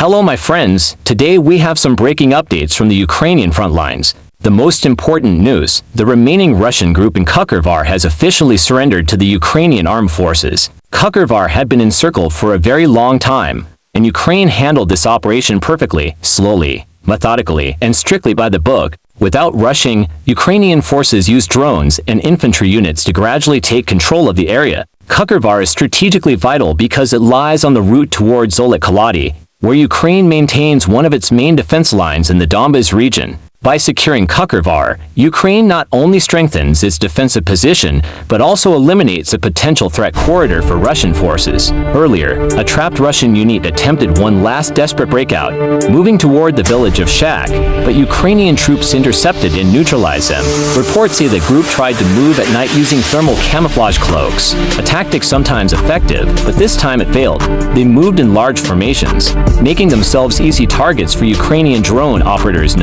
Hello my friends, today we have some breaking updates from the Ukrainian front lines. The most important news, the remaining Russian group in Kucher Var has officially surrendered to the Ukrainian armed forces. Kucher Var had been encircled for a very long time, and Ukraine handled this operation perfectly, slowly, methodically, and strictly by the book. Without rushing, Ukrainian forces used drones and infantry units to gradually take control of the area. Kucher Var is strategically vital because it lies on the route towards Zolote Koloty, where Ukraine maintains one of its main defense lines in the Donbas region. By securing Kucher Var, Ukraine not only strengthens its defensive position, but also eliminates a potential threat corridor for Russian forces. Earlier, a trapped Russian unit attempted one last desperate breakout, moving toward the village of Shak, but Ukrainian troops intercepted and neutralized them. Reports say the group tried to move at night using thermal camouflage cloaks, a tactic sometimes effective, but this time it failed. They moved in large formations, making themselves easy targets for Ukrainian drone operators.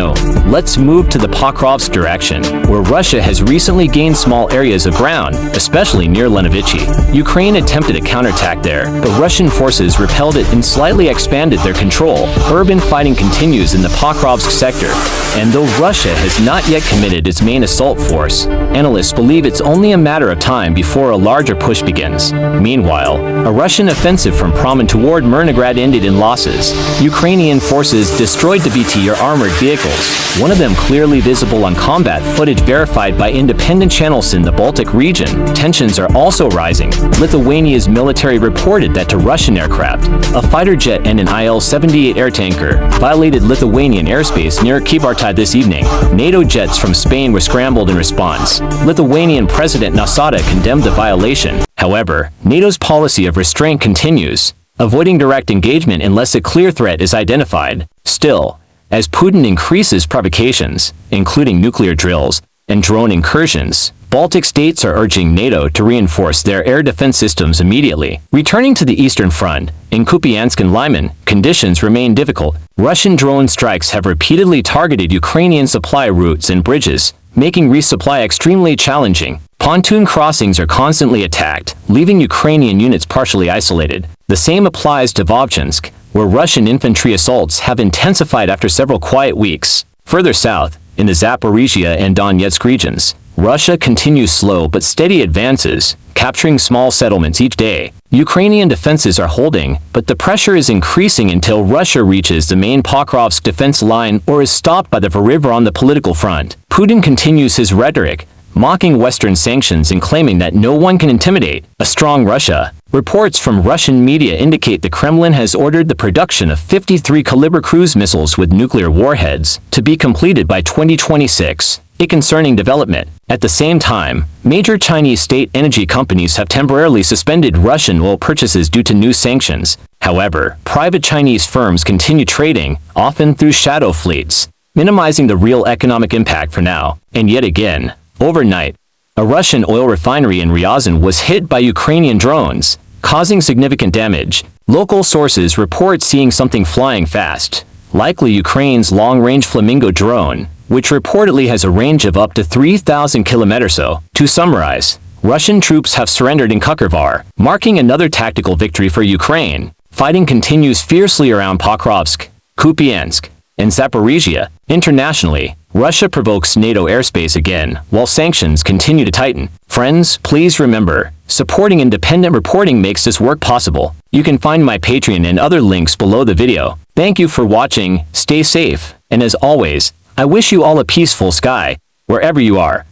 Let's move to the Pokrovsk direction, where Russia has recently gained small areas of ground, especially near Lenovichi. Ukraine attempted a counterattack there, but Russian forces repelled it and slightly expanded their control. Urban fighting continues in the Pokrovsk sector, and though Russia has not yet committed its main assault force, analysts believe it's only a matter of time before a larger push begins. Meanwhile, a Russian offensive from Pramen toward Myrnograd ended in losses. Ukrainian forces destroyed the BT armored vehicles, one of them clearly visible on combat footage verified by independent channels in the Baltic region. Tensions are also rising. Lithuania's military reported that two Russian aircraft, a fighter jet and an IL-78 air tanker, violated Lithuanian airspace near Kybartai this evening. NATO jets from Spain were scrambled in response. Lithuanian President Nausėda condemned the violation. However, NATO's policy of restraint continues, avoiding direct engagement unless a clear threat is identified. Still, as Putin increases provocations, including nuclear drills and drone incursions, Baltic states are urging NATO to reinforce their air defense systems immediately. Returning to the Eastern Front, in Kupiansk and Lyman, conditions remain difficult. Russian drone strikes have repeatedly targeted Ukrainian supply routes and bridges, making resupply extremely challenging. Pontoon crossings are constantly attacked, leaving Ukrainian units partially isolated. The same applies to Vovchansk, where Russian infantry assaults have intensified after several quiet weeks. Further south, in the Zaporizhzhia and Donetsk regions, Russia continues slow but steady advances, capturing small settlements each day. Ukrainian defenses are holding, but the pressure is increasing until Russia reaches the main Pokrovsk defense line or is stopped by the river on the political front. Putin continues his rhetoric, mocking Western sanctions and claiming that no one can intimidate a strong Russia. Reports from Russian media indicate the Kremlin has ordered the production of 53 caliber cruise missiles with nuclear warheads to be completed by 2026, a concerning development. At the same time, major Chinese state energy companies have temporarily suspended Russian oil purchases due to new sanctions. However, private Chinese firms continue trading, often through shadow fleets, minimizing the real economic impact for now. And yet again, overnight, a Russian oil refinery in Ryazan was hit by Ukrainian drones, causing significant damage. Local sources report seeing something flying fast, likely Ukraine's long-range Flamingo drone, which reportedly has a range of up to 3,000 kilometers. To summarize, Russian troops have surrendered in Kucher Var, marking another tactical victory for Ukraine. Fighting continues fiercely around Pokrovsk, Kupiansk, and Zaporizhzhia. Internationally, Russia provokes NATO airspace again, while sanctions continue to tighten. Friends, please remember, supporting independent reporting makes this work possible. You can find my Patreon and other links below the video. Thank you for watching, stay safe, and as always, I wish you all a peaceful sky, wherever you are.